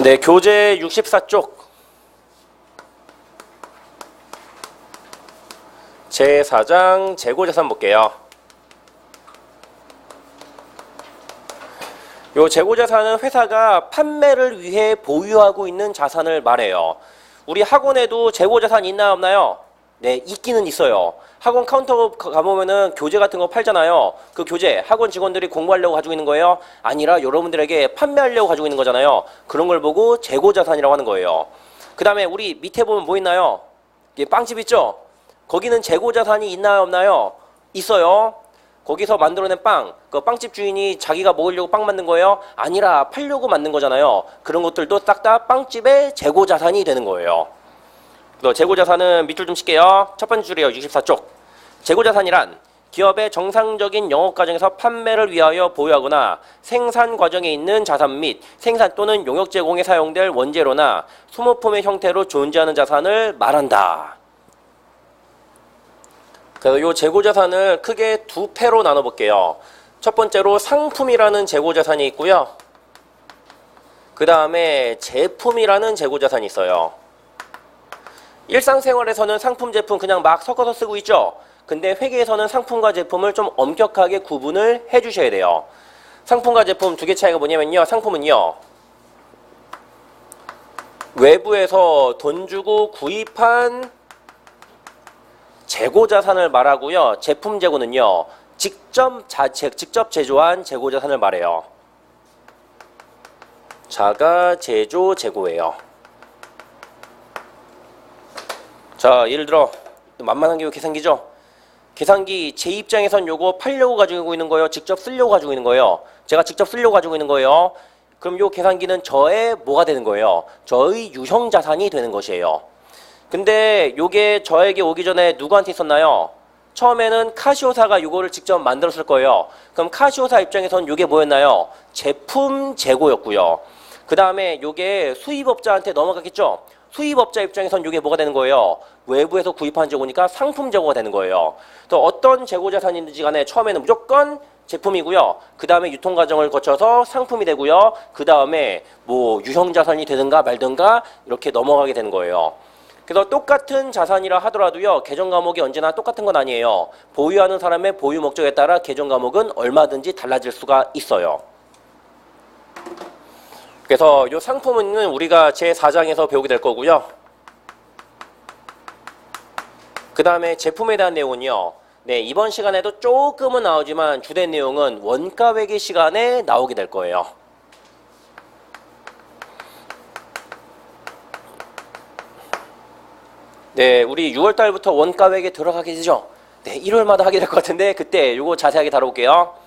네, 교재 64쪽 제4장 재고자산 볼게요. 요 재고자산은 회사가 판매를 위해 보유하고 있는 자산을 말해요. 우리 학원에도 재고자산 있나요, 없나요? 네, 있기는 있어요. 학원 카운터 가보면은 교재 같은 거 팔잖아요. 그 교재 학원 직원들이 공부하려고 가지고 있는 거예요? 아니라 여러분들에게 판매하려고 가지고 있는 거잖아요. 그런 걸 보고 재고자산이라고 하는 거예요. 그 다음에 우리 밑에 보면 뭐 있나요? 빵집 있죠? 거기는 재고자산이 있나요, 없나요? 있어요. 거기서 만들어낸 빵, 그 빵집 주인이 자기가 먹으려고 빵 만든 거예요? 아니라 팔려고 만든 거잖아요. 그런 것들도 싹 다 빵집의 재고자산이 되는 거예요. 재고자산은 밑줄 좀 칠게요. 첫 번째 줄이에요. 64쪽. 재고자산이란 기업의 정상적인 영업 과정에서 판매를 위하여 보유하거나 생산 과정에 있는 자산 및 생산 또는 용역 제공에 사용될 원재료나 소모품의 형태로 존재하는 자산을 말한다. 그래서 이 재고자산을 크게 두 패로 나눠볼게요. 첫 번째로 상품이라는 재고자산이 있고요. 그 다음에 제품이라는 재고자산이 있어요. 일상생활에서는 상품, 제품 그냥 막 섞어서 쓰고 있죠. 근데 회계에서는 상품과 제품을 좀 엄격하게 구분을 해주셔야 돼요. 상품과 제품 두 개 차이가 뭐냐면요. 상품은요, 외부에서 돈 주고 구입한 재고자산을 말하고요. 제품 재고는요, 직접 제조한 재고자산을 말해요. 자가 제조 재고예요. 자, 예를 들어 만만한 게 계산기죠. 계산기 제 입장에선 요거 팔려고 가지고 있는 거예요, 직접 쓰려고 가지고 있는 거예요? 제가 직접 쓰려고 가지고 있는 거예요. 그럼 요 계산기는 저의 뭐가 되는 거예요? 저의 유형자산이 되는 것이에요. 근데 요게 저에게 오기 전에 누구한테 있었나요? 처음에는 카시오사가 요거를 직접 만들었을 거예요. 그럼 카시오사 입장에선 요게 뭐였나요? 제품 재고였고요. 그 다음에 요게 수입업자한테 넘어갔겠죠? 수입업자 입장에선 이게 뭐가 되는 거예요? 외부에서 구입한 재고니까 상품 재고가 되는 거예요. 또 어떤 재고자산인지 간에 처음에는 무조건 제품이고요. 그 다음에 유통 과정을 거쳐서 상품이 되고요. 그 다음에 뭐 유형자산이 되든가 말든가 이렇게 넘어가게 되는 거예요. 그래서 똑같은 자산이라 하더라도요, 계정 과목이 언제나 똑같은 건 아니에요. 보유하는 사람의 보유 목적에 따라 계정 과목은 얼마든지 달라질 수가 있어요. 그래서 이 상품은 우리가 제4장에서 배우게 될 거고요. 그 다음에 제품에 대한 내용은요, 네, 이번 시간에도 조금은 나오지만 주된 내용은 원가회계 시간에 나오게 될 거예요. 네, 우리 6월달부터 원가회계 들어가게 되죠. 네, 1월마다 하게 될 것 같은데 그때 요거 자세하게 다뤄볼게요.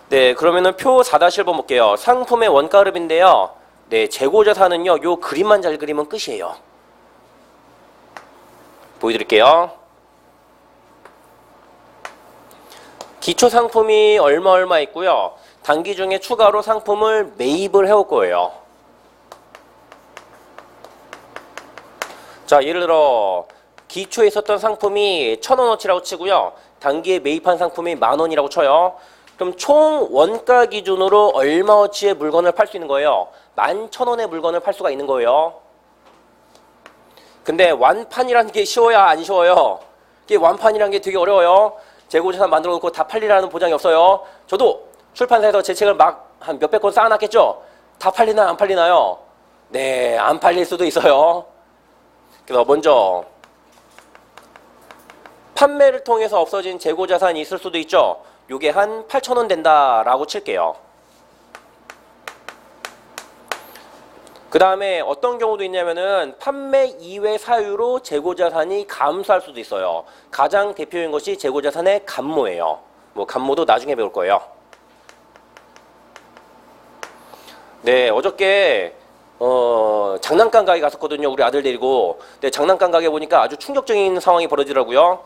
네, 그러면은 표 4-1번 볼게요. 상품의 원가흐름인데요. 네, 재고자산은요, 요 그림만 잘 그리면 끝이에요. 보여드릴게요. 기초 상품이 얼마 있고요. 단기 중에 추가로 상품을 매입을 해올 거예요. 자, 예를 들어 기초에 있었던 상품이 1,000원어치라고 치고요. 단기에 매입한 상품이 10,000원이라고 쳐요. 그럼 총 원가 기준으로 얼마어치의 물건을 팔 수 있는 거예요? 11,000원의 물건을 팔 수가 있는 거예요. 근데 완판이라는 게 쉬워야 안 쉬워요? 이게 완판이라는 게 되게 어려워요. 재고자산 만들어 놓고 다 팔리라는 보장이 없어요. 저도 출판사에서 제 책을 막 한 몇백 권 쌓아놨겠죠? 다 팔리나요, 안 팔리나요? 네, 안 팔릴 수도 있어요. 그래서 먼저 판매를 통해서 없어진 재고자산이 있을 수도 있죠. 요게 한 8,000원 된다라고 칠게요. 그 다음에 어떤 경우도 있냐면은 판매 이외 사유로 재고자산이 감소할 수도 있어요. 가장 대표적인 것이 재고자산의 감모예요. 뭐 감모도 나중에 배울 거예요. 네, 어저께 장난감 가게 갔었거든요. 우리 아들 데리고. 근데 장난감 가게 보니까 아주 충격적인 상황이 벌어지더라고요.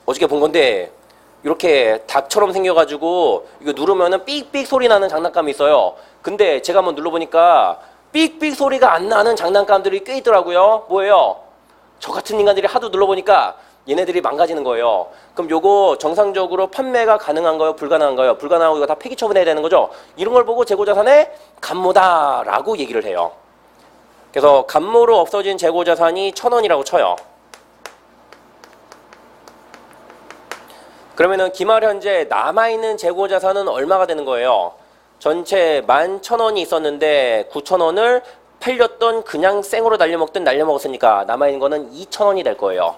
어저께 본 건데 이렇게 닭처럼 생겨가지고 이거 누르면은 삑삑 소리 나는 장난감이 있어요. 근데 제가 한번 눌러보니까 삑삑 소리가 안 나는 장난감들이 꽤 있더라고요. 뭐예요? 저 같은 인간들이 하도 눌러보니까 얘네들이 망가지는 거예요. 그럼 요거 정상적으로 판매가 가능한가요? 불가능한가요? 불가능하고 이거 다 폐기 처분해야 되는 거죠. 이런 걸 보고 재고자산의 감모다라고 얘기를 해요. 그래서 감모로 없어진 재고자산이 1,000원이라고 쳐요. 그러면은 기말 현재 남아있는 재고자산은 얼마가 되는 거예요? 전체 11,000원이 있었는데 9,000원을 팔렸던 그냥 생으로 날려먹었으니까 남아있는 거는 2,000원이 될 거예요.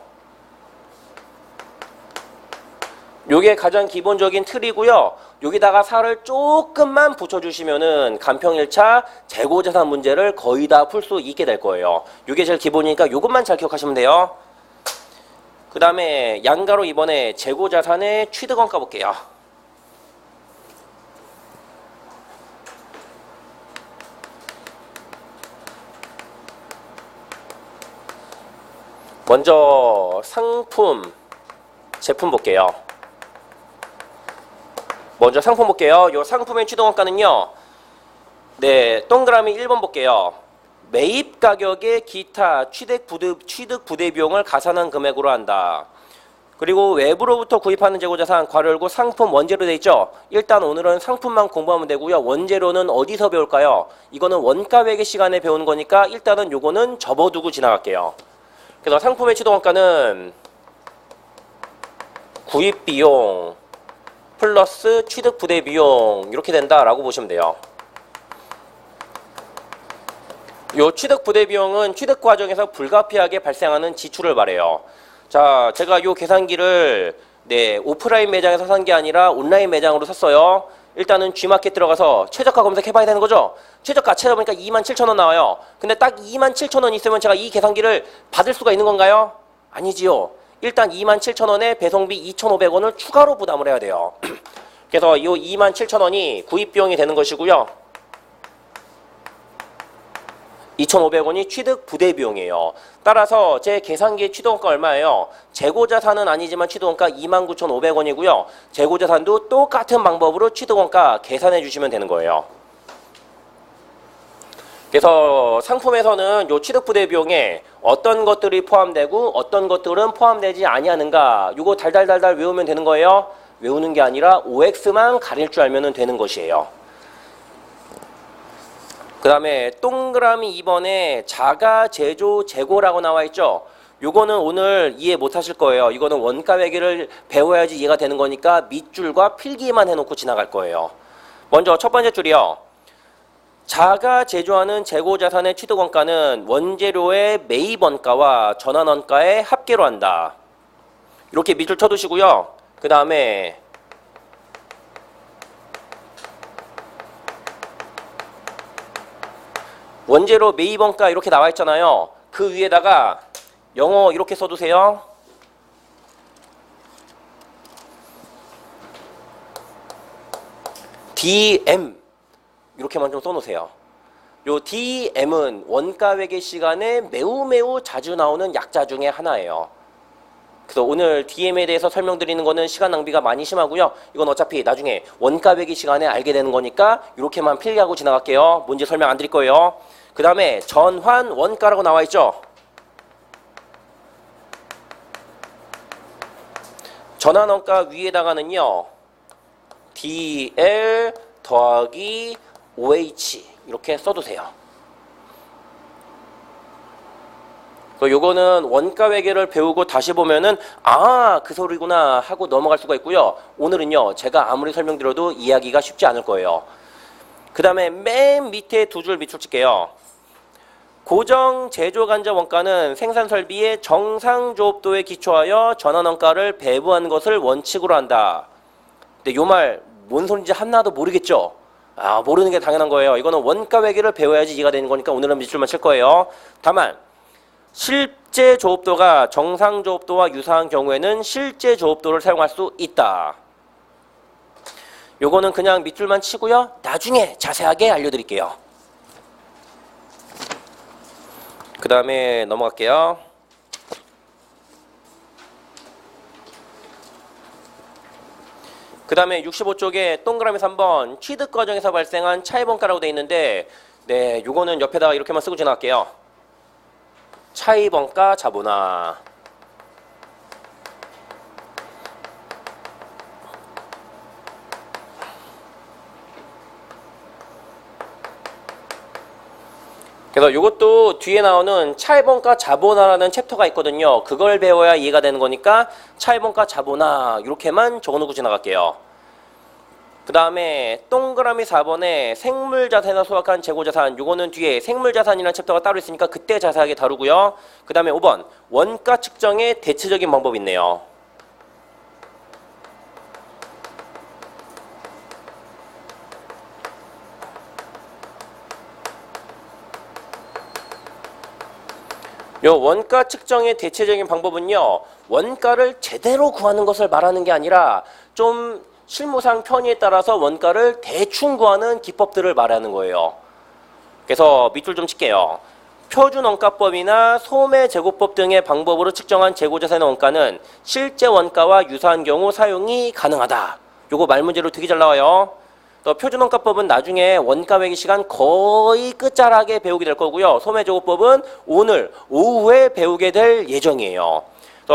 요게 가장 기본적인 틀이고요. 여기다가 살을 조금만 붙여주시면은 간평일차 재고자산 문제를 거의 다 풀 수 있게 될 거예요. 요게 제일 기본이니까 요것만 잘 기억하시면 돼요. 그 다음에 양가로 이번에 재고자산의 취득원가 볼게요. 먼저 상품, 제품 볼게요. 먼저 상품 볼게요. 요 상품의 취득원가는요. 네, 동그라미 1번 볼게요. 매입 가격에 기타 취득 부대 비용을 가산한 금액으로 한다. 그리고 외부로부터 구입하는 재고자산 괄호 열고 상품 원재료 돼 있죠. 일단 오늘은 상품만 공부하면 되고요. 원재료는 어디서 배울까요? 이거는 원가 회계 시간에 배우는 거니까 일단은 요거는 접어두고 지나갈게요. 그래서 상품의 취득원가는 구입 비용 플러스 취득 부대 비용 이렇게 된다라고 보시면 돼요. 요 취득 부대 비용은 취득 과정에서 불가피하게 발생하는 지출을 말해요. 자, 제가 요 계산기를 오프라인 매장에서 산 게 아니라 온라인 매장으로 샀어요. 일단은 G마켓 들어가서 최저가 검색해봐야 되는 거죠. 최저가 찾아보니까 27,000원 나와요. 근데 딱 27,000원 있으면 제가 이 계산기를 받을 수가 있는 건가요? 아니지요. 일단 27,000원에 배송비 2,500원을 추가로 부담을 해야 돼요. 그래서 이 27,000원이 구입 비용이 되는 것이고요. 2,500원이 취득 부대 비용이에요. 따라서 제 계산기의 취득원가 얼마예요? 재고자산은 아니지만 취득원가 29,500원이고요. 재고자산도 똑같은 방법으로 취득원가 계산해 주시면 되는 거예요. 그래서 상품에서는 요 취득 부대 비용에 어떤 것들이 포함되고 어떤 것들은 포함되지 아니하는가 요거 달달달달 외우면 되는 거예요. 외우는 게 아니라 OX만 가릴 줄 알면 되는 것이에요. 그 다음에 동그라미 2번에 자가 제조 재고라고 나와 있죠. 요거는 오늘 이해 못 하실 거예요. 이거는 원가 회계를 배워야지 이해가 되는 거니까 밑줄과 필기만 해놓고 지나갈 거예요. 먼저 첫 번째 줄이요. 자가 제조하는 재고자산의 취득원가는 원재료의 매입원가와 전환원가의 합계로 한다. 이렇게 밑줄 쳐두시고요. 그 다음에 원재료 매입원가 이렇게 나와 있잖아요. 그 위에다가 영어 이렇게 써두세요. DM 이렇게만 좀 써놓으세요. 요 DM은 원가 회계 시간에 매우 자주 나오는 약자 중에 하나예요. 그래서 오늘 DM에 대해서 설명드리는 거는 시간 낭비가 많이 심하고요. 이건 어차피 나중에 원가 회계 시간에 알게 되는 거니까 이렇게만 필기하고 지나갈게요. 뭔지 설명 안 드릴 거예요. 그 다음에 전환 원가라고 나와 있죠. 전환 원가 위에다가는요. DL 더하기 OH 이렇게 써두세요. 요거는 원가 회계를 배우고 다시 보면은 아, 그 소리구나 하고 넘어갈 수가 있고요. 오늘은요. 제가 아무리 설명드려도 이해하기가 쉽지 않을 거예요. 그 다음에 맨 밑에 두 줄 밑줄 칠게요. 고정 제조 간접 원가는 생산 설비의 정상 조업도에 기초하여 전환 원가를 배부하는 것을 원칙으로 한다. 근데 요 말 뭔 소리인지 하나도 모르겠죠? 아, 모르는 게 당연한 거예요. 이거는 원가 회계를 배워야지 이해가 되는 거니까 오늘은 밑줄만 칠 거예요. 다만 실제 조업도가 정상 조업도와 유사한 경우에는 실제 조업도를 사용할 수 있다. 요거는 그냥 밑줄만 치고요. 나중에 자세하게 알려드릴게요. 그 다음에 넘어갈게요. 그 다음에 65쪽에 동그라미 3번 취득 과정에서 발생한 차입원가라고 되어 있는데 요거는 옆에다가 이렇게만 쓰고 지나갈게요. 차입원가 자본화. 그래서 이것도 뒤에 나오는 차입원가 자본화라는 챕터가 있거든요. 그걸 배워야 이해가 되는 거니까 차입원가 자본화 이렇게만 적어놓고 지나갈게요. 그 다음에 동그라미 4번에 생물자산에서 소각한 재고자산, 요거는 뒤에 생물자산이라는 챕터가 따로 있으니까 그때 자세하게 다루고요. 그 다음에 5번 원가 측정의 대체적인 방법이 있네요. 요 원가 측정의 대체적인 방법은요, 원가를 제대로 구하는 것을 말하는 게 아니라 좀 실무상 편의에 따라서 원가를 대충 구하는 기법들을 말하는 거예요. 그래서 밑줄 좀 칠게요. 표준원가법이나 소매제고법 등의 방법으로 측정한 재고자산의 원가는 실제 원가와 유사한 경우 사용이 가능하다. 요거 말문제로 되게 잘 나와요. 또 표준원가법은 나중에 원가 매기 시간 거의 끝자락에 배우게 될 거고요. 소매제고법은 오늘 오후에 배우게 될 예정이에요.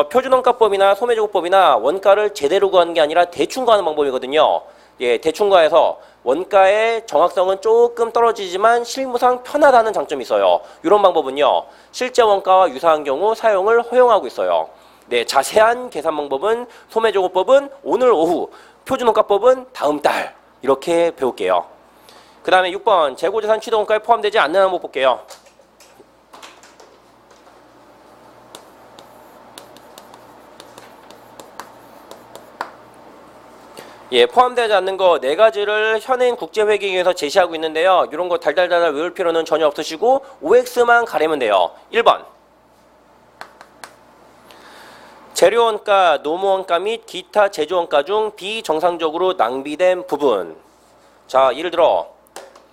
표준원가법이나 소매제고법이나 원가를 제대로 구하는 게 아니라 대충 구하는 방법이거든요. 예, 대충 구해서 원가의 정확성은 조금 떨어지지만 실무상 편하다는 장점이 있어요. 이런 방법은요, 실제 원가와 유사한 경우 사용을 허용하고 있어요. 네, 자세한 계산 방법은 소매제고법은 오늘 오후, 표준원가법은 다음 달 이렇게 배울게요. 그 다음에 6번 재고자산 취득원가에 포함되지 않는 항목 볼게요. 예, 포함되지 않는 거 4가지를 현행 국제회계에서 제시하고 있는데요. 이런 거 달달달 외울 필요는 전혀 없으시고 OX만 가리면 돼요. 1번 재료원가, 노무원가 및 기타 제조원가 중 비정상적으로 낭비된 부분. 자, 예를 들어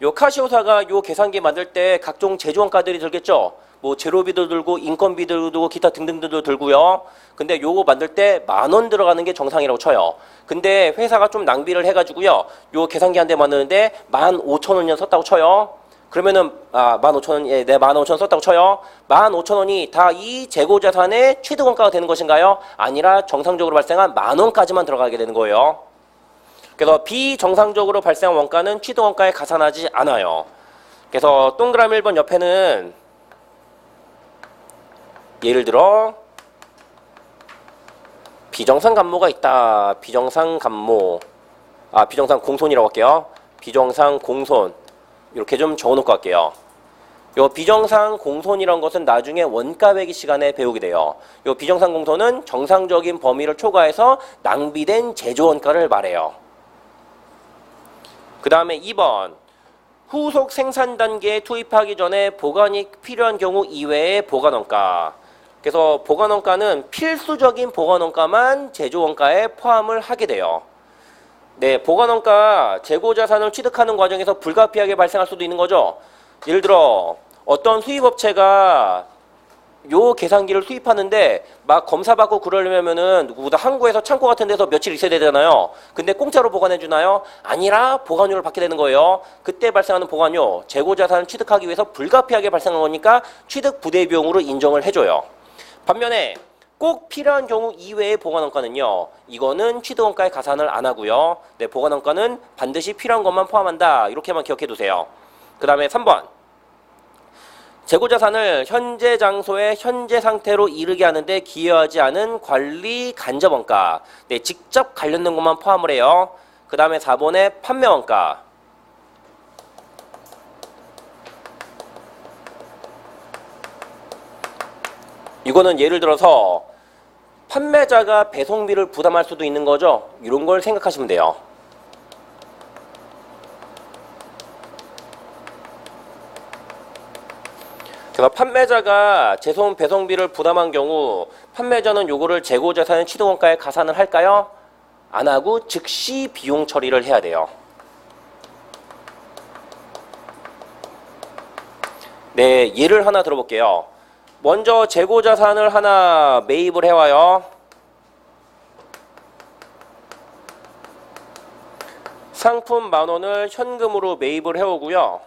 요 카시오사가 요 계산기 만들 때 각종 제조원가들이 들겠죠. 뭐 재료비도 들고 인건비도 들고 기타 등등도 들고요. 근데 요거 만들 때 10,000원 들어가는 게 정상이라고 쳐요. 근데 회사가 좀 낭비를 해가지고요, 요 계산기 한 대 만드는데 15,000원이나 썼다고 쳐요. 그러면은 15,000원, 예, 네, 15,000원 썼다고 쳐요. 15,000원이 다 이 재고자산의 취득원가가 되는 것인가요? 아니라 정상적으로 발생한 10,000원까지만 들어가게 되는 거예요. 그래서 비정상적으로 발생한 원가는 취득원가에 가산하지 않아요. 그래서 동그라미 1번 옆에는 예를 들어 비정상 감모가 있다. 비정상 감모, 비정상 공손이라고 할게요. 비정상 공손 이렇게 좀 적어놓고 갈게요. 요 비정상 공손이란 것은 나중에 원가 매기 시간에 배우게 돼요. 요 비정상 공손은 정상적인 범위를 초과해서 낭비된 제조원가를 말해요. 그 다음에 2번 후속 생산 단계에 투입하기 전에 보관이 필요한 경우 이외의 보관원가. 그래서 보관원가는 필수적인 보관원가만 제조원가에 포함을 하게 돼요. 네, 보관원가 재고자산을 취득하는 과정에서 불가피하게 발생할 수도 있는 거죠. 예를 들어 어떤 수입업체가 요 계산기를 수입하는데 막 검사받고 그러려면은 누구보다 항구에서 창고 같은 데서 며칠 있어야 되잖아요. 근데 공짜로 보관해 주나요? 아니라 보관료를 받게 되는 거예요. 그때 발생하는 보관료, 재고자산을 취득하기 위해서 불가피하게 발생한 거니까 취득 부대 비용으로 인정을 해줘요. 반면에 꼭 필요한 경우 이외의 보관원가는요, 이거는 취득원가에 가산을 안 하고요. 네, 보관원가는 반드시 필요한 것만 포함한다. 이렇게만 기억해 두세요. 그 다음에 3번 재고자산을 현재 장소의 현재 상태로 이르게 하는데 기여하지 않은 관리 간접원가. 네, 직접 관련된 것만 포함을 해요. 그 다음에 4번에 판매원가. 이거는 예를 들어서 판매자가 배송비를 부담할 수도 있는 거죠. 이런 걸 생각하시면 돼요. 그래서 판매자가 제품 배송비를 부담한 경우 판매자는 요거를 재고자산의 취득원가에 가산을 할까요? 안 하고 즉시 비용 처리를 해야 돼요. 네, 예를 하나 들어볼게요. 먼저 재고자산을 하나 매입을 해와요. 상품 10,000원을 현금으로 매입을 해오고요.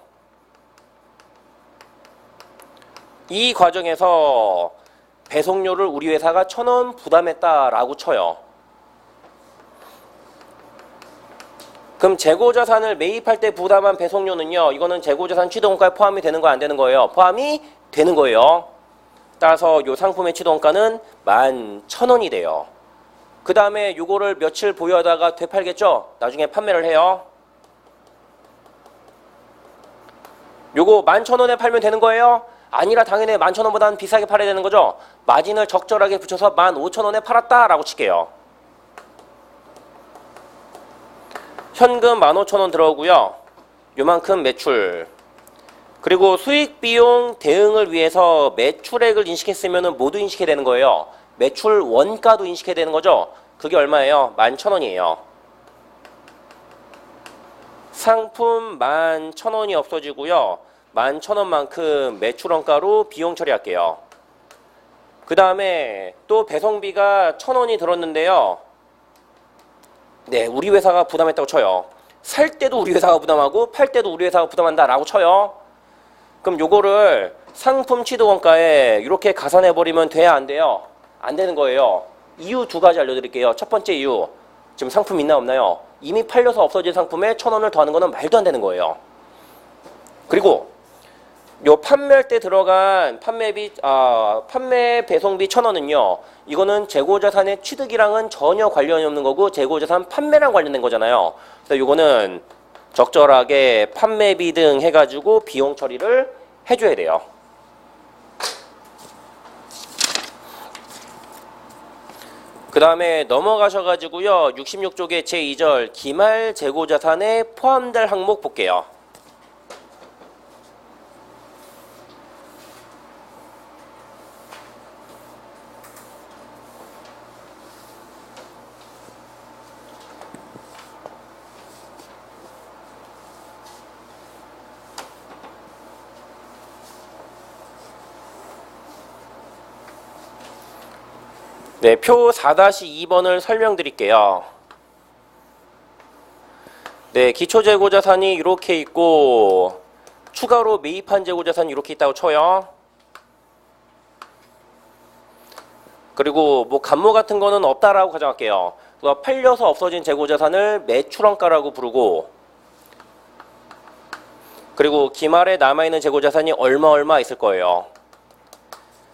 이 과정에서 배송료를 우리 회사가 1,000원 부담했다라고 쳐요. 그럼 재고자산을 매입할 때 부담한 배송료는요. 이거는 재고자산 취득원가에 포함이 되는 거야, 안 되는 거예요? 포함이 되는 거예요. 따라서 요 상품의 취득원가는 11,000원이 돼요. 그 다음에 요거를 며칠 보유하다가 되팔겠죠? 나중에 판매를 해요. 요거 11,000원에 팔면 되는 거예요? 아니라 당연히 11,000원보다는 비싸게 팔아야 되는 거죠? 마진을 적절하게 붙여서 15,000원에 팔았다라고 칠게요. 현금 15,000원 들어오고요. 요만큼 매출. 그리고 수익 비용 대응을 위해서 매출액을 인식했으면 모두 인식해야 되는 거예요. 매출 원가도 인식해야 되는 거죠. 그게 얼마예요? 11,000원이에요. 상품 11,000원이 없어지고요. 11,000원만큼 매출 원가로 비용 처리할게요. 그 다음에 또 배송비가 1,000원이 들었는데요. 네, 우리 회사가 부담했다고 쳐요. 살 때도 우리 회사가 부담하고 팔 때도 우리 회사가 부담한다라고 쳐요. 그럼 요거를 상품 취득원가에 이렇게 가산해버리면 돼야 안 돼요? 안 되는 거예요. 이유 두 가지 알려드릴게요. 첫 번째 이유. 지금 상품 있나 없나요? 이미 팔려서 없어진 상품에 1,000원을 더하는 거는 말도 안 되는 거예요. 그리고 요 판매할 때 들어간 판매 배송비 1,000원은요. 이거는 재고자산의 취득이랑은 전혀 관련이 없는 거고 재고자산 판매랑 관련된 거잖아요. 그래서 요거는 적절하게 판매비 등 해가지고 비용 처리를 해줘야 돼요. 그 다음에 넘어가셔가지고요. 66쪽의 제2절 기말 재고자산에 포함될 항목 볼게요. 네, 표 4-2번을 설명드릴게요. 네, 기초재고자산이 이렇게 있고 추가로 매입한 재고자산이 이렇게 있다고 쳐요. 그리고 뭐 감모 같은 거는 없다라고 가정할게요. 팔려서 없어진 재고자산을 매출원가라고 부르고 그리고 기말에 남아있는 재고자산이 얼마 있을 거예요.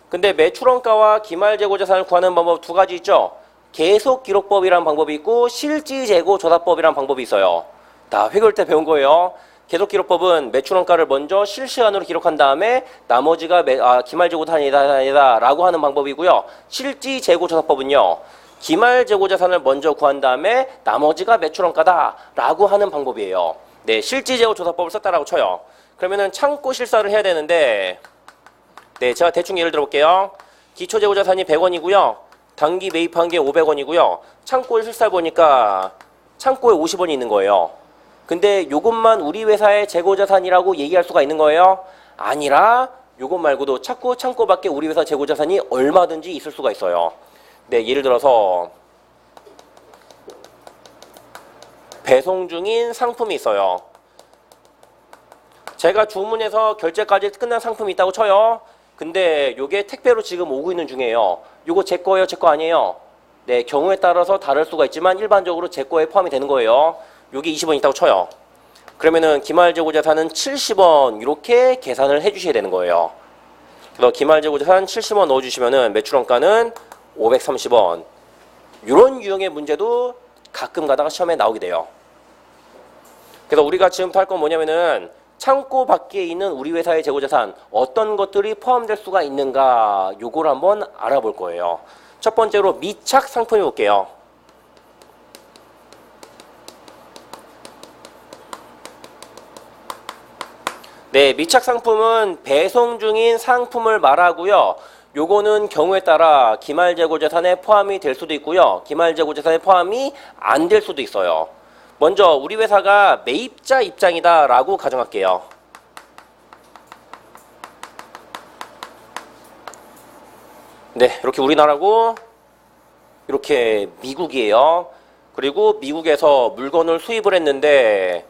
근데 매출원가와 기말재고자산을 구하는 방법 두 가지 있죠. 계속기록법이라는 방법이 있고 실지재고조사법이라는 방법이 있어요. 다 회계할 때 배운 거예요. 계속기록법은 매출원가를 먼저 실시간으로 기록한 다음에 나머지가 기말재고자산이다 라고 하는 방법이고요. 실지재고조사법은요. 기말재고자산을 먼저 구한 다음에 나머지가 매출원가다 라고 하는 방법이에요. 네, 실지재고조사법을 썼다라고 쳐요. 그러면은 창고 실사를 해야 되는데 네, 제가 대충 예를 들어볼게요. 기초재고자산이 100원이고요. 단기 매입한 게 500원이고요. 창고에 실사 보니까 창고에 50원이 있는 거예요. 근데 요것만 우리 회사의 재고자산이라고 얘기할 수가 있는 거예요? 아니라 요것 말고도 창고 밖에 우리 회사 재고자산이 얼마든지 있을 수가 있어요. 네, 예를 들어서 배송 중인 상품이 있어요. 제가 주문해서 결제까지 끝난 상품이 있다고 쳐요. 근데 요게 택배로 지금 오고 있는 중이에요. 요거 제 거예요? 제 거 아니에요? 네, 경우에 따라서 다를 수가 있지만 일반적으로 제 거에 포함이 되는 거예요. 요게 20원 있다고 쳐요. 그러면은 기말재고자산은 70원 이렇게 계산을 해주셔야 되는 거예요. 그래서 기말재고자산 70원 넣어주시면은 매출원가는 530원. 이런 유형의 문제도 가끔 가다가 시험에 나오게 돼요. 그래서 우리가 지금 할 건 뭐냐면은 창고 밖에 있는 우리 회사의 재고자산 어떤 것들이 포함될 수가 있는가 요걸 한번 알아볼 거예요. 첫 번째로 미착 상품이 볼게요. 네, 미착 상품은 배송 중인 상품을 말하고요. 요거는 경우에 따라 기말재고자산에 포함이 될 수도 있고요. 기말재고자산에 포함이 안 될 수도 있어요. 먼저 우리 회사가 매입자 입장이다 라고 가정할게요. 네, 이렇게 우리나라고 이렇게 미국이에요. 그리고 미국에서 물건을 수입을 했는데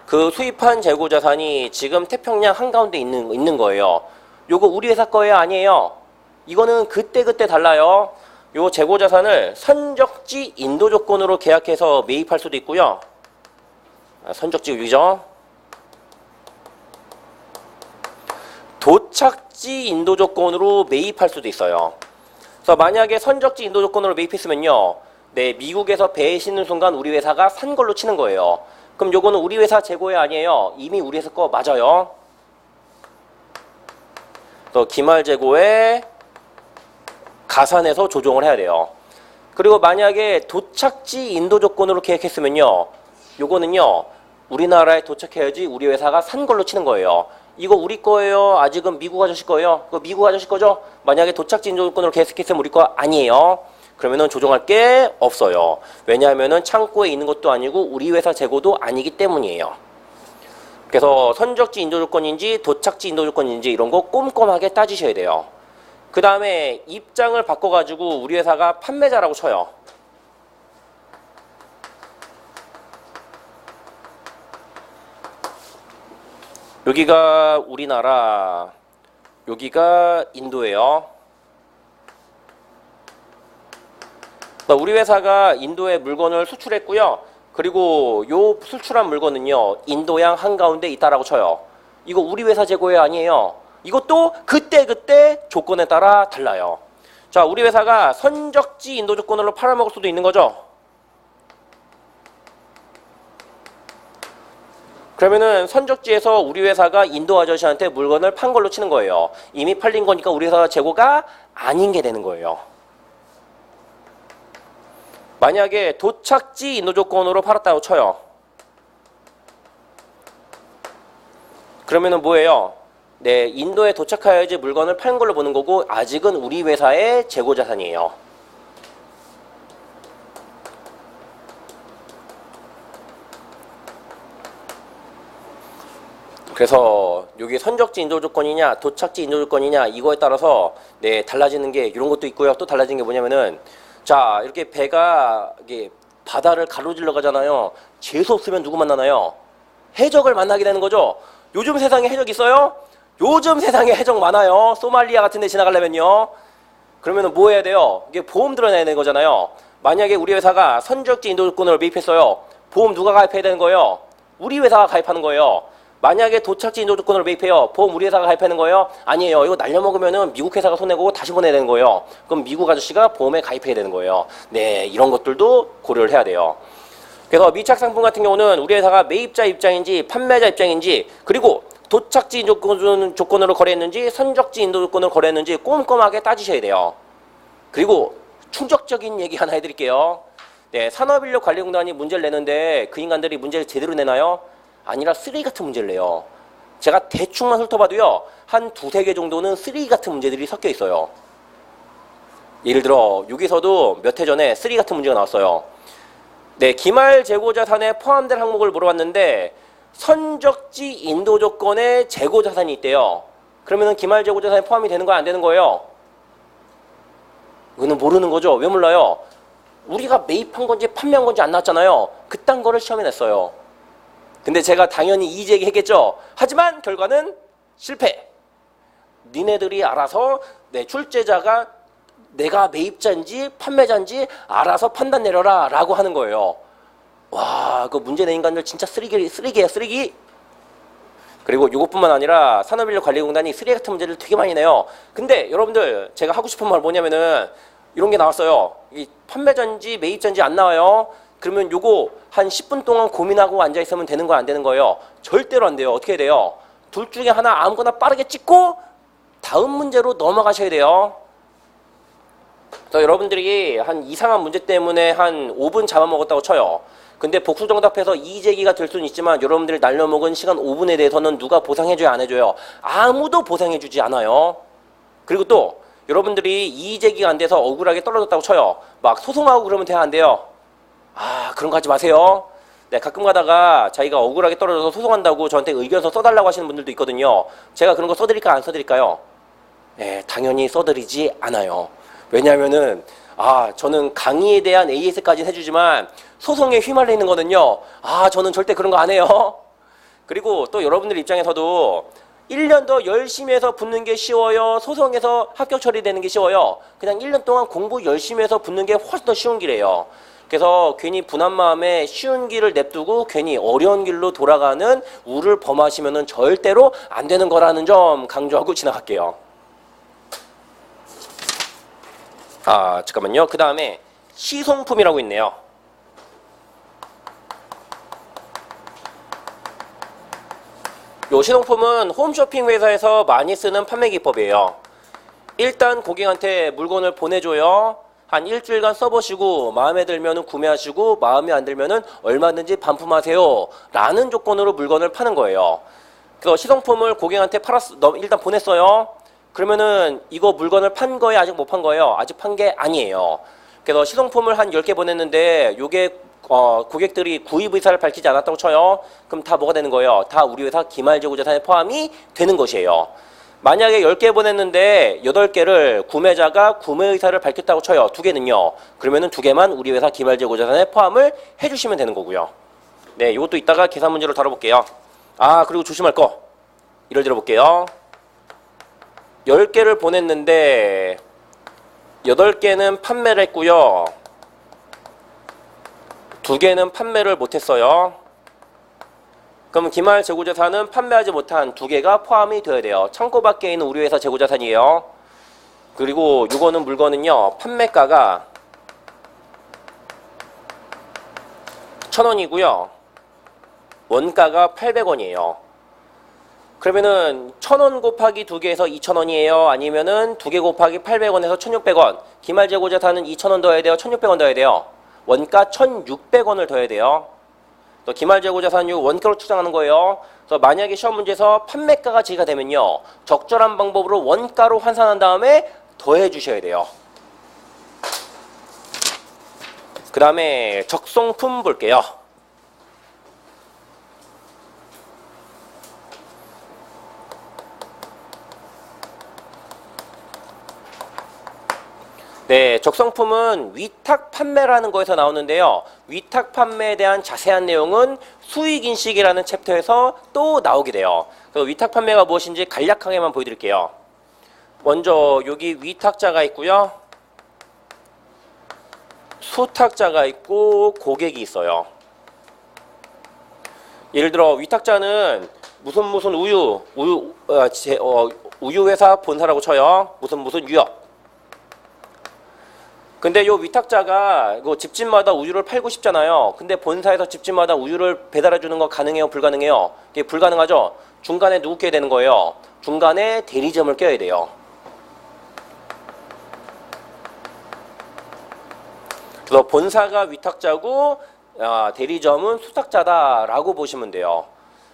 그 수입한 재고자산이 지금 태평양 한가운데 있는 거예요. 요거 우리 회사 거예요? 아니에요? 이거는 그때그때 달라요. 요 재고자산을 선적지 인도 조건으로 계약해서 매입할 수도 있고요. 선적지 위죠. 도착지 인도 조건으로 매입할 수도 있어요. 그래서 만약에 선적지 인도 조건으로 매입했으면요, 네, 미국에서 배에 싣는 순간 우리 회사가 산 걸로 치는 거예요. 그럼 요거는 우리 회사 재고에 아니에요. 이미 우리 회사 거 맞아요. 그래서 기말 재고에 가산해서 조정을 해야 돼요. 그리고 만약에 도착지 인도 조건으로 계획했으면요, 요거는요, 우리나라에 도착해야지 우리 회사가 산 걸로 치는 거예요. 이거 우리 거예요? 아직은 미국 아저씨 거예요? 그거 미국 아저씨 거죠? 만약에 도착지 인도 조건으로 계획했으면 우리 거 아니에요. 그러면은 조정할 게 없어요. 왜냐하면은 창고에 있는 것도 아니고 우리 회사 재고도 아니기 때문이에요. 그래서 선적지 인도 조건인지 도착지 인도 조건인지 이런 거 꼼꼼하게 따지셔야 돼요. 그 다음에 입장을 바꿔가지고 우리 회사가 판매자라고 쳐요. 여기가 우리나라, 여기가 인도예요. 우리 회사가 인도에 물건을 수출했고요. 그리고 요 수출한 물건은요, 인도양 한가운데 있다라고 쳐요. 이거 우리 회사 재고에 아니에요. 이것도 그때 조건에 따라 달라요. 자, 우리 회사가 선적지 인도 조건으로 팔아먹을 수도 있는 거죠. 그러면은 선적지에서 우리 회사가 인도 아저씨한테 물건을 판 걸로 치는 거예요. 이미 팔린 거니까 우리 회사 재고가 아닌 게 되는 거예요. 만약에 도착지 인도 조건으로 팔았다고 쳐요. 그러면은 뭐예요? 네, 인도에 도착해야지 물건을 파는 걸로 보는 거고 아직은 우리 회사의 재고 자산이에요. 그래서 여기 선적지 인도 조건이냐 도착지 인도 조건이냐 이거에 따라서 네, 달라지는 게 이런 것도 있고요. 또 달라지는 게 뭐냐면은, 자, 이렇게 배가 이게 바다를 가로질러 가잖아요. 재수 없으면 누구 만나나요? 해적을 만나게 되는 거죠. 요즘 세상에 해적 있어요? 요즘 세상에 해적 많아요. 소말리아 같은 데 지나가려면요. 그러면은 뭐 해야 돼요? 이게 보험 들어내야 되는 거잖아요. 만약에 우리 회사가 선적지 인도 조건을 매입했어요. 보험 누가 가입해야 되는 거예요? 우리 회사가 가입하는 거예요. 만약에 도착지 인도 조건으로 매입해요. 보험 우리 회사가 가입하는 거예요? 아니에요. 이거 날려먹으면은 미국 회사가 손해고 다시 보내야 되는 거예요. 그럼 미국 아저씨가 보험에 가입해야 되는 거예요. 네, 이런 것들도 고려를 해야 돼요. 그래서 미착 상품 같은 경우는 우리 회사가 매입자 입장인지 판매자 입장인지, 그리고 도착지 조건으로 거래했는지 선적지 인도 조건으로 거래했는지 꼼꼼하게 따지셔야 돼요. 그리고 충격적인 얘기 하나 해드릴게요. 네, 산업인력관리공단이 문제를 내는데 그 인간들이 문제를 제대로 내나요? 아니라 쓰레기 같은 문제를 내요. 제가 대충만 훑어봐도요, 한 두세 개 정도는 쓰레기 같은 문제들이 섞여 있어요. 예를 들어 여기서도 몇 해 전에 쓰레기 같은 문제가 나왔어요. 네, 기말 재고 자산에 포함될 항목을 물어봤는데 선적지 인도 조건에 재고 자산이 있대요. 그러면은 기말 재고 자산에 포함이 되는 거야, 안 되는 거예요? 이거는 모르는 거죠. 왜 몰라요? 우리가 매입한 건지 판매한 건지 안 나왔잖아요. 그딴 거를 시험에 냈어요. 근데 제가 당연히 이의제기 했겠죠. 하지만 결과는 실패. 니네들이 알아서 내 출제자가 내가 매입자인지 판매자인지 알아서 판단 내려라 라고 하는 거예요. 와, 그 문제 낸 인간들 진짜 쓰레기야, 쓰레기. 그리고 이것뿐만 아니라 산업인력관리공단이 쓰레기 같은 문제를 되게 많이 내요. 근데 여러분들, 제가 하고 싶은 말 뭐냐면은 이런 게 나왔어요. 이 판매자인지 매입자인지 안 나와요. 그러면 요거 한 10분 동안 고민하고 앉아있으면 되는 거 안 되는 거예요? 절대로 안 돼요. 어떻게 해야 돼요? 둘 중에 하나 아무거나 빠르게 찍고 다음 문제로 넘어가셔야 돼요. 그래서 여러분들이 한 이상한 문제 때문에 한 5분 잡아먹었다고 쳐요. 근데 복수 정답해서 이의제기가 될 수는 있지만 여러분들이 날려먹은 시간 5분에 대해서는 누가 보상해줘요, 안 해줘요? 아무도 보상해주지 않아요. 그리고 또 여러분들이 이의제기가 안 돼서 억울하게 떨어졌다고 쳐요. 막 소송하고 그러면 돼야 안 돼요? 아, 그런 거 하지 마세요. 네, 가끔 가다가 자기가 억울하게 떨어져서 소송한다고 저한테 의견서 써달라고 하시는 분들도 있거든요. 제가 그런 거 써드릴까 안 써드릴까요? 네, 당연히 써드리지 않아요. 왜냐하면은 저는 강의에 대한 AS까지는 해주지만 소송에 휘말려 있는 거는요, 저는 절대 그런 거 안 해요. 그리고 또 여러분들 입장에서도 1년 더 열심히 해서 붙는 게 쉬워요? 소송에서 합격 처리되는 게 쉬워요? 그냥 1년 동안 공부 열심히 해서 붙는 게 훨씬 더 쉬운 길이에요. 그래서 괜히 분한 마음에 쉬운 길을 냅두고 괜히 어려운 길로 돌아가는 우를 범하시면은 절대로 안 되는 거라는 점 강조하고 지나갈게요. 잠깐만요. 그 다음에 시송품이라고 있네요. 요 시송품은 홈쇼핑 회사에서 많이 쓰는 판매 기법이에요. 일단 고객한테 물건을 보내줘요. 한 일주일간 써보시고 마음에 들면 구매하시고 마음에 안 들면 얼마든지 반품하세요 라는 조건으로 물건을 파는 거예요. 그래서 시성품을 고객한테 일단 보냈어요. 그러면은 이거 물건을 판 거예요? 아직 못 판 거예요? 아직 판 게 아니에요. 그래서 시성품을 한 10개 보냈는데 요게 고객들이 구입 의사를 밝히지 않았다고 쳐요. 그럼 다 뭐가 되는 거예요? 다 우리 회사 기말재고자산에 포함이 되는 것이에요. 만약에 10개 보냈는데 8개를 구매자가 구매 의사를 밝혔다고 쳐요. 2개는요. 그러면은 2개만 우리 회사 기말재고자산에 포함을 해주시면 되는 거고요. 네, 이것도 이따가 계산 문제로 다뤄볼게요. 그리고 조심할 거. 예를 들어볼게요. 10개를 보냈는데 8개는 판매를 했고요. 2개는 판매를 못했어요. 그럼 기말 재고자산은 판매하지 못한 2개가 포함이 되어야 돼요. 창고 밖에 있는 우리 회사 재고자산이에요. 그리고 이거는 물건은요. 판매가가 1,000원이고요. 원가가 800원이에요. 그러면은 1,000원 곱하기 2개에서 2,000원이에요. 아니면은 2개 곱하기 800원에서 1,600원. 기말 재고자산은 2,000원 더해야 돼요. 1,600원 더해야 돼요. 원가 1,600원을 더해야 돼요. 또 기말 재고자산이 원가로 추정하는 거예요. 그래서 만약에 시험 문제에서 판매가가 제시가 되면요. 적절한 방법으로 원가로 환산한 다음에 더해 주셔야 돼요. 그 다음에 적성품 볼게요. 네, 적성품은 위탁 판매라는 거에서 나오는데요. 위탁 판매에 대한 자세한 내용은 수익인식이라는 챕터에서 또 나오게 돼요. 그래서 위탁 판매가 무엇인지 간략하게만 보여드릴게요. 먼저 여기 위탁자가 있고요. 수탁자가 있고 고객이 있어요. 예를 들어 위탁자는 무슨 우유 회사 본사라고 쳐요. 무슨 유업. 근데 요 위탁자가 집집마다 우유를 팔고 싶잖아요. 근데 본사에서 집집마다 우유를 배달해 주는 거 가능해요? 불가능해요? 이게 불가능하죠? 중간에 누구 껴야 되는 거예요? 중간에 대리점을 껴야 돼요. 그래서 본사가 위탁자고 대리점은 수탁자다라고 보시면 돼요.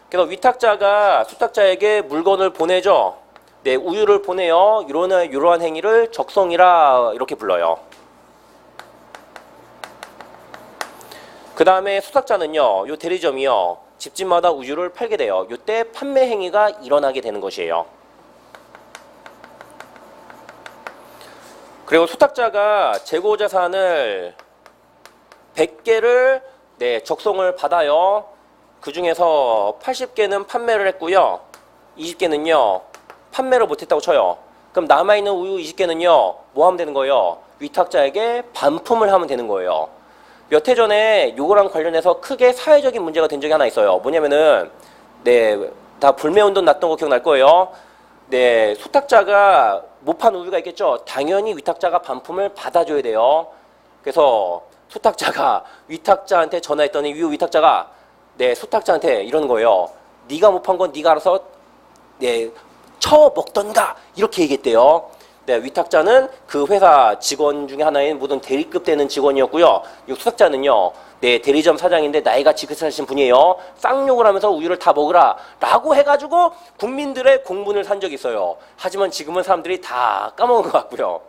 그래서 위탁자가 수탁자에게 물건을 보내죠. 네, 우유를 보내요. 이러한 행위를 적성이라 이렇게 불러요. 그 다음에 수탁자는요, 요 대리점이요, 집집마다 우유를 팔게 돼요. 요때 판매 행위가 일어나게 되는 것이에요. 그리고 수탁자가 재고자산을 100개를 적성을 받아요. 그 중에서 80개는 판매를 했고요. 20개는요, 판매를 못했다고 쳐요. 그럼 남아있는 우유 20개는요, 뭐 하면 되는 거예요? 위탁자에게 반품을 하면 되는 거예요. 몇 해 전에 요거랑 관련해서 크게 사회적인 문제가 된 적이 하나 있어요. 뭐냐면은 다 불매운동 났던 거 기억날 거예요. 수탁자가 못 판 우유가 있겠죠. 당연히 위탁자가 반품을 받아줘야 돼요. 그래서 수탁자가 위탁자한테 전화했더니 위탁자가 수탁자한테 이러는 거예요. 네가 못 판 건 네가 알아서 처먹던가 이렇게 얘기했대요. 위탁자는 그 회사 직원 중에 하나인 모든 대리급 되는 직원이었고요. 이 수탁자는요, 대리점 사장인데 나이가 지긋하신 분이에요. 쌍욕을 하면서 우유를 다 먹으라 라고 해가지고 국민들의 공분을 산 적이 있어요. 하지만 지금은 사람들이 다 까먹은 것 같고요.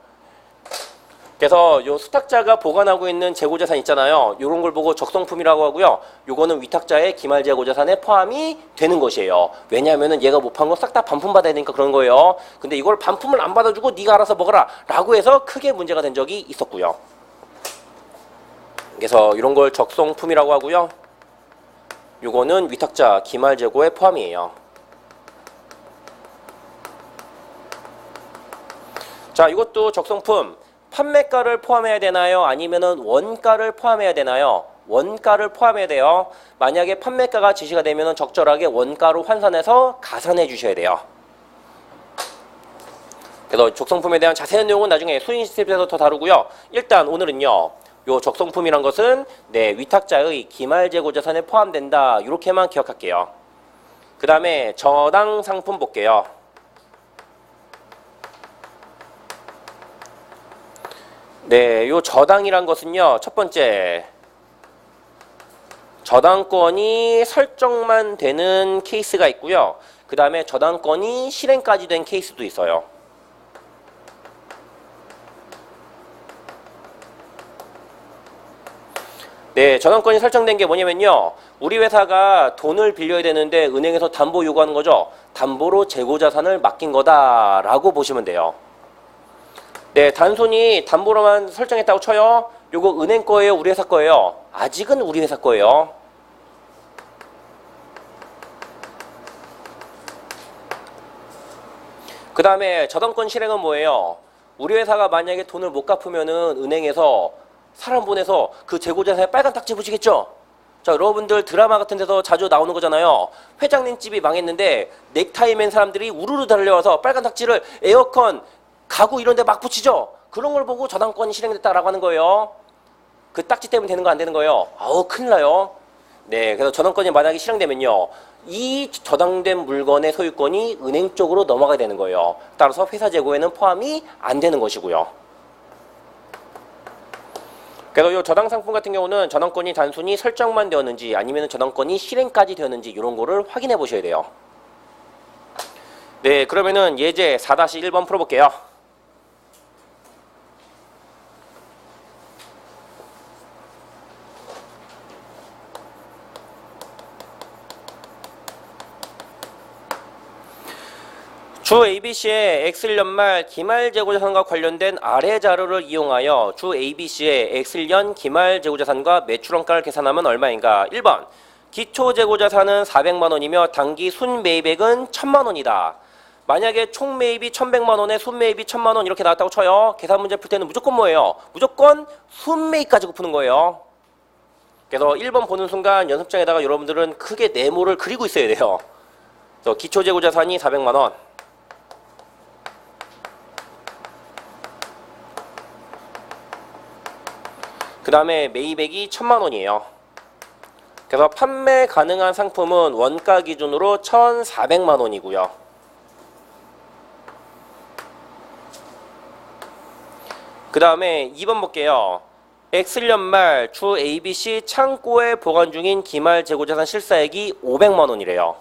그래서 요 수탁자가 보관하고 있는 재고자산 있잖아요. 요런 걸 보고 적성품이라고 하고요. 요거는 위탁자의 기말재고자산에 포함이 되는 것이에요. 왜냐하면은 얘가 못 판 거 싹 다 반품받아야 되니까 그런 거예요. 근데 이걸 반품을 안 받아주고 네가 알아서 먹어라 라고 해서 크게 문제가 된 적이 있었고요. 그래서 이런 걸 적성품이라고 하고요. 요거는 위탁자 기말재고에 포함이에요. 자, 이것도 적성품. 판매가를 포함해야 되나요? 아니면은 원가를 포함해야 되나요? 원가를 포함해야 돼요. 만약에 판매가가 지시가 되면은 적절하게 원가로 환산해서 가산해 주셔야 돼요. 그래서 적성품에 대한 자세한 내용은 나중에 수인 시스템에서 더 다루고요. 일단 오늘은요. 요 적성품이란 것은 위탁자의 기말재고자산에 포함된다. 이렇게만 기억할게요. 그 다음에 저당 상품 볼게요. 요 저당이란 것은요. 첫 번째, 저당권이 설정만 되는 케이스가 있고요. 그 다음에 저당권이 실행까지 된 케이스도 있어요. 저당권이 설정된 게 뭐냐면요. 우리 회사가 돈을 빌려야 되는데 은행에서 담보 요구하는 거죠. 담보로 재고자산을 맡긴 거다라고 보시면 돼요. 단순히 담보로만 설정했다고 쳐요. 요거 은행 거예요? 우리 회사 거예요? 아직은 우리 회사 거예요. 그 다음에 저당권 실행은 뭐예요? 우리 회사가 만약에 돈을 못 갚으면은 은행에서 사람 보내서 그 재고자산에 빨간 딱지 붙이겠죠? 자, 여러분들 드라마 같은 데서 자주 나오는 거잖아요. 회장님 집이 망했는데 넥타이 맨 사람들이 우르르 달려와서 빨간 딱지를 에어컨, 가구 이런 데 막 붙이죠? 그런 걸 보고 저당권이 실행됐다라고 하는 거예요. 그 딱지 때문에 되는 거 안 되는 거예요? 아우, 큰일 나요. 그래서 저당권이 만약에 실행되면요. 이 저당된 물건의 소유권이 은행 쪽으로 넘어가야 되는 거예요. 따라서 회사 재고에는 포함이 안 되는 것이고요. 그래서 이 저당 상품 같은 경우는 저당권이 단순히 설정만 되었는지 아니면 저당권이 실행까지 되었는지 이런 거를 확인해 보셔야 돼요. 그러면은 예제 4-1번 풀어볼게요. 주 ABC의 X년말 기말재고자산과 관련된 아래 자료를 이용하여 주 ABC의 X년 기말재고자산과 매출원가를 계산하면 얼마인가? 1번 기초재고자산은 400만원이며 단기 순매입액은 1000만원이다. 만약에 총 매입이 1100만원에 순매입이 1000만원 이렇게 나왔다고 쳐요. 계산 문제 풀 때는 무조건 뭐예요? 무조건 순매입 가지고 푸는 거예요. 그래서 1번 보는 순간 연습장에다가 여러분들은 크게 네모를 그리고 있어야 돼요. 그래서 기초재고자산이 400만원, 그 다음에 매입액이 1000만원이에요. 그래서 판매 가능한 상품은 원가 기준으로 1400만원이고요. 그 다음에 2번 볼게요. X년말 주 ABC 창고에 보관 중인 기말 재고자산 실사액이 500만원이래요.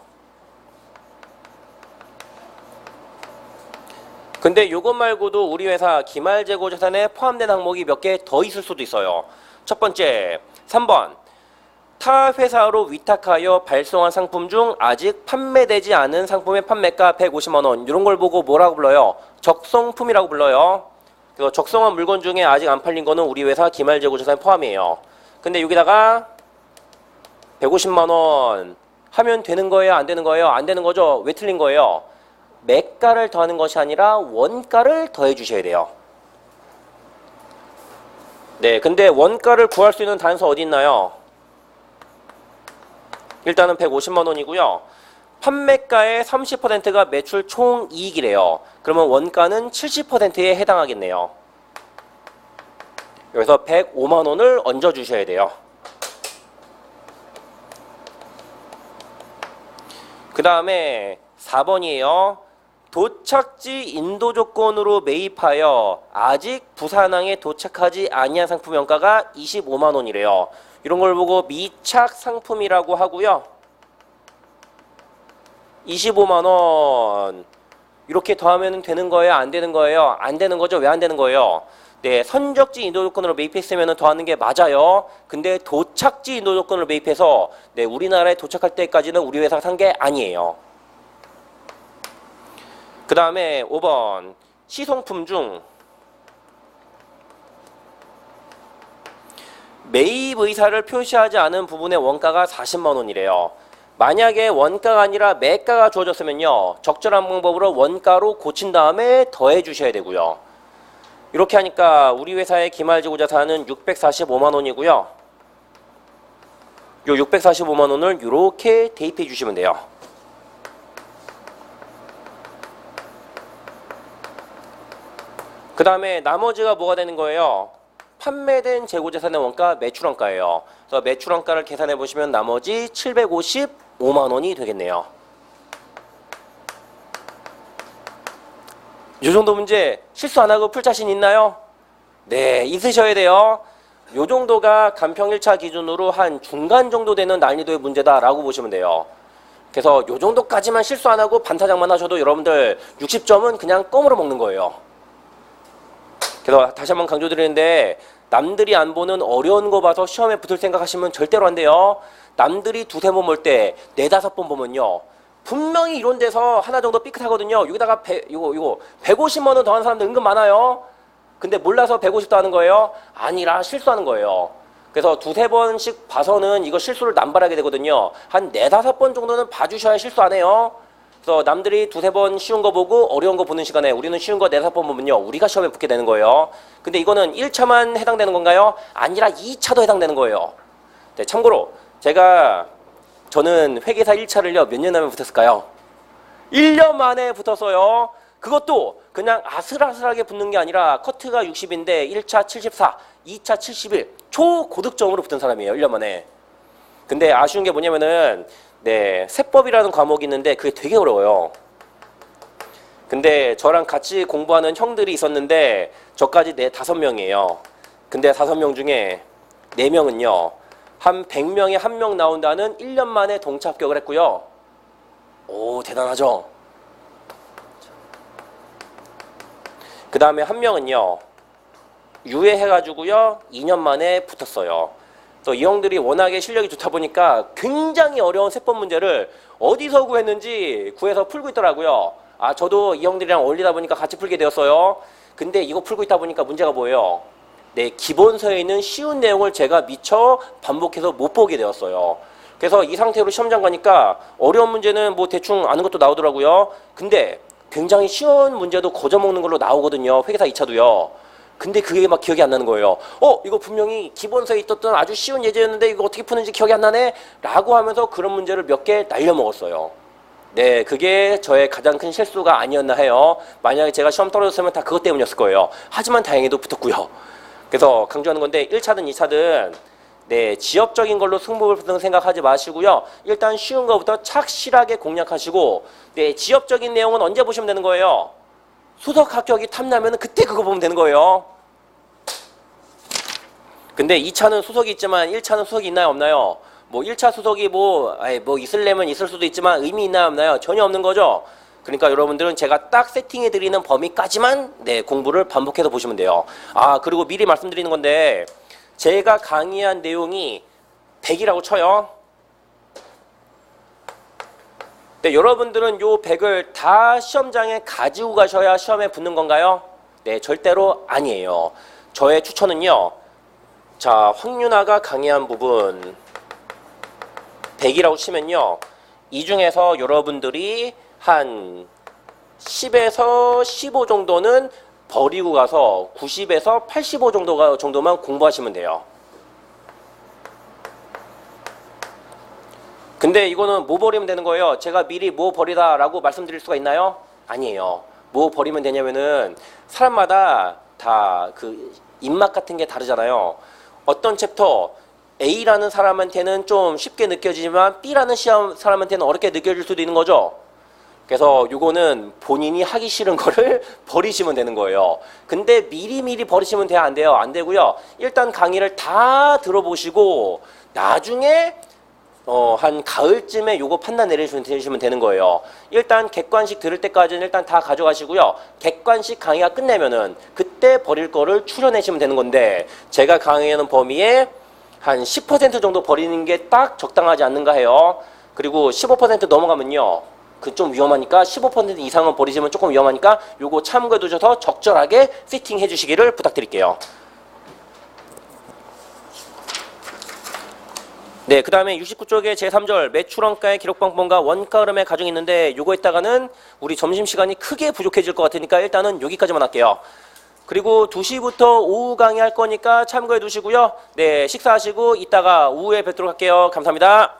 근데 요것 말고도 우리 회사 기말 재고자산에 포함된 항목이 몇 개 더 있을 수도 있어요. 첫 번째, 3번. 타 회사로 위탁하여 발송한 상품 중 아직 판매되지 않은 상품의 판매가 150만원. 이런 걸 보고 뭐라고 불러요? 적성품이라고 불러요. 그래서 적성한 물건 중에 아직 안 팔린 거는 우리 회사 기말 재고자산에 포함이에요. 근데 여기다가 150만원 하면 되는 거예요? 안 되는 거예요? 안 되는 거죠? 왜 틀린 거예요? 매가를 더하는 것이 아니라 원가를 더해 주셔야 돼요. 근데 원가를 구할 수 있는 단서 어디 있나요? 일단은 150만원이고요. 판매가의 30%가 매출 총이익이래요. 그러면 원가는 70%에 해당하겠네요. 여기서 105만원을 얹어 주셔야 돼요. 그 다음에 4번이에요. 도착지 인도 조건으로 매입하여 아직 부산항에 도착하지 아니한 상품 원가가 25만원이래요. 이런 걸 보고 미착 상품이라고 하고요. 25만원 이렇게 더하면 되는 거예요? 안 되는 거예요? 안 되는 거죠? 왜 안 되는 거예요? 선적지 인도 조건으로 매입했으면 더하는 게 맞아요. 근데 도착지 인도 조건으로 매입해서 우리나라에 도착할 때까지는 우리 회사가 산 게 아니에요. 그 다음에 5번 시송품 중 매입 의사를 표시하지 않은 부분의 원가가 40만원이래요. 만약에 원가가 아니라 매가가 주어졌으면요. 적절한 방법으로 원가로 고친 다음에 더해 주셔야 되고요. 이렇게 하니까 우리 회사의 기말재고자산은 645만 원이고요. 요 645만 원을 이렇게 대입해 주시면 돼요. 그 다음에 나머지가 뭐가 되는 거예요? 판매된 재고자산의 원가, 매출원가예요. 그래서 매출원가를 계산해 보시면 나머지 755만 원이 되겠네요. 이 정도 문제 실수 안 하고 풀 자신 있나요? 네, 있으셔야 돼요. 이 정도가 간평 1차 기준으로 한 중간 정도 되는 난이도의 문제다라고 보시면 돼요. 그래서 이 정도까지만 실수 안 하고 반타작만 하셔도 여러분들 60점은 그냥 껌으로 먹는 거예요. 그래서 다시 한번 강조드리는데 남들이 안 보는 어려운 거 봐서 시험에 붙을 생각하시면 절대로 안 돼요. 남들이 두세 번 볼 때 네다섯 번 보면요. 분명히 이런 데서 하나 정도 삐끗하거든요. 여기다가 이거 150만 원 더하는 사람들 은근 많아요. 근데 몰라서 150도 하는 거예요? 아니라 실수하는 거예요. 그래서 두세 번씩 봐서는 이거 실수를 남발하게 되거든요. 한 네다섯 번 정도는 봐주셔야 실수 안 해요. 그래서 남들이 두세 번 쉬운 거 보고 어려운 거 보는 시간에 우리는 쉬운 거 네다섯 번 보면요. 우리가 시험에 붙게 되는 거예요. 근데 이거는 1차만 해당되는 건가요? 아니라 2차도 해당되는 거예요. 네, 참고로 저는 회계사 1차를요. 몇 년 만에 붙었을까요? 1년 만에 붙었어요. 그것도 그냥 아슬아슬하게 붙는 게 아니라 커트가 60인데 1차 74, 2차 71 초고득점으로 붙은 사람이에요. 1년 만에. 근데 아쉬운 게 뭐냐면은 세법이라는 과목이 있는데 그게 되게 어려워요. 근데 저랑 같이 공부하는 형들이 있었는데 저까지 5명이에요. 근데 5명 중에 4명은요. 한 100명에 1명 나온다는 1년 만에 동차 합격을 했고요. 오, 대단하죠? 그 다음에 1명은요. 유예해가지고요. 2년 만에 붙었어요. 또 이 형들이 워낙에 실력이 좋다 보니까 굉장히 어려운 세법 문제를 어디서 구했는지 구해서 풀고 있더라고요. 아, 저도 이 형들이랑 어울리다 보니까 같이 풀게 되었어요. 근데 이거 풀고 있다 보니까 문제가 뭐예요? 기본서에 있는 쉬운 내용을 제가 미처 반복해서 못 보게 되었어요. 그래서 이 상태로 시험장 가니까 어려운 문제는 뭐 대충 아는 것도 나오더라고요. 근데 굉장히 쉬운 문제도 거저먹는 걸로 나오거든요. 회계사 2차도요. 근데 그게 막 기억이 안 나는 거예요. 이거 분명히 기본서에 있었던 아주 쉬운 예제였는데 이거 어떻게 푸는지 기억이 안 나네? 라고 하면서 그런 문제를 몇 개 날려먹었어요. 네, 그게 저의 가장 큰 실수가 아니었나 해요. 만약에 제가 시험 떨어졌으면 다 그것 때문이었을 거예요. 하지만 다행히도 붙었고요. 그래서 강조하는 건데 1차든 2차든 지엽적인 걸로 승부를 생각하지 마시고요. 일단 쉬운 거부터 착실하게 공략하시고 지엽적인 내용은 언제 보시면 되는 거예요? 수석 합격이 탐나면 그때 그거 보면 되는 거예요. 근데 2차는 수석이 있지만 1차는 수석이 있나요? 없나요? 뭐 1차 수석이 뭐 있으려면 있을 수도 있지만 의미 있나요? 없나요? 전혀 없는 거죠. 그러니까 여러분들은 제가 딱 세팅해 드리는 범위까지만 공부를 반복해서 보시면 돼요. 아, 그리고 미리 말씀드리는 건데 제가 강의한 내용이 100이라고 쳐요. 네, 여러분들은 요 100을 다 시험장에 가지고 가셔야 시험에 붙는 건가요? 네, 절대로 아니에요. 저의 추천은요. 자, 황윤아가 강의한 부분 100이라고 치면요. 이 중에서 여러분들이 한 10에서 15 정도는 버리고 가서 90에서 85 정도만 공부하시면 돼요. 근데 이거는 뭐 버리면 되는 거예요? 제가 미리 뭐 버리다 라고 말씀드릴 수가 있나요? 아니에요. 뭐 버리면 되냐면은 사람마다 다 그 입맛 같은 게 다르잖아요. 어떤 챕터 A라는 사람한테는 좀 쉽게 느껴지지만 B라는 사람한테는 어렵게 느껴질 수도 있는 거죠. 그래서 요거는 본인이 하기 싫은 거를 버리시면 되는 거예요. 근데 미리 버리시면 돼요? 안 돼요? 안 되고요. 일단 강의를 다 들어보시고 나중에 한 가을쯤에 요거 판단 내리시면 되는 거예요. 일단 객관식 들을 때까지는 일단 다 가져가시고요. 객관식 강의가 끝내면은 그때 버릴 거를 추려내시면 되는 건데 제가 강의하는 범위에 한 10% 정도 버리는 게 딱 적당하지 않는가 해요. 그리고 15% 넘어가면요. 그 좀 위험하니까 15% 이상은 버리시면 조금 위험하니까 요거 참고해 두셔서 적절하게 세팅해 주시기를 부탁드릴게요. 네, 그 다음에 69쪽에 제3절 매출원가의 기록방법과 원가 흐름의 가정이 있는데 요거에다가는 우리 점심시간이 크게 부족해질 것 같으니까 일단은 여기까지만 할게요. 그리고 2시부터 오후 강의할 거니까 참고해 두시고요. 네, 식사하시고 이따가 오후에 뵙도록 할게요. 감사합니다.